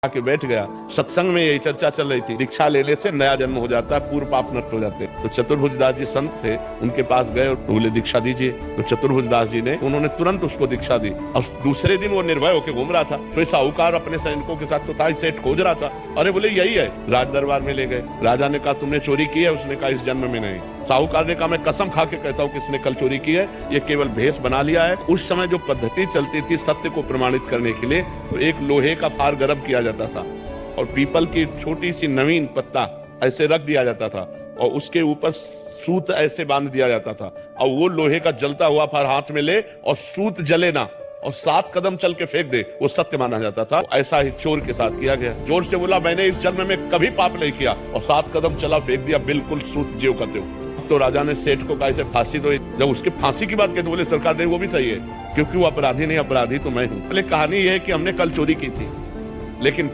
आके बैठ गया। सत्संग में यही चर्चा चल रही थी, दीक्षा लेने से नया जन्म हो जाता है, पूर्व पाप नष्ट हो जाते हैं। तो चतुर्भुज दास जी संत थे, उनके पास गए और बोले दीक्षा दीजिए। तो चतुर्भुज दास जी ने उन्होंने तुरंत उसको दीक्षा दी। और दूसरे दिन वो निर्भय होकर घूम रहा था। फिर साहूकार अपने सैनिकों के साथ तो था सेठ खोज रहा था। अरे बोले यही है। राज दरबार में ले गए। राजा ने कहा तुमने चोरी की है? उसने कहा इस जन्म में नहीं। साहूकार ने कहा मैं कसम खा के कहता हूँ किसने कल चोरी की है, ये केवल भेष बना लिया है। उस समय जो पद्धति चलती थी सत्य को प्रमाणित करने के लिए, तो एक लोहे का फार गर्म किया जाता था और पीपल की छोटी सी नवीन पत्ता ऐसे रख दिया जाता था और उसके ऊपर सूत ऐसे बांध दिया जाता था और वो लोहे का जलता हुआ फार हाथ में ले और सूत जले ना और 7 कदम चल के फेंक दे, वो सत्य माना जाता था। ऐसा ही चोर के साथ किया गया। जोर से बोला मैंने इस जन्म में कभी पाप नहीं किया और 7 कदम चला, फेंक दिया, बिल्कुल सूत ज्यों का त्यों। तो राजा ने सेठ को कहा इसे फांसी दो। जब उसके फांसी की बात कहते बोले सरकार नहीं वो भी सही है, क्योंकि वो अपराधी नहीं, अपराधी तो मैं हूँ। पहले कहानी यह है कि हमने कल चोरी की थी, लेकिन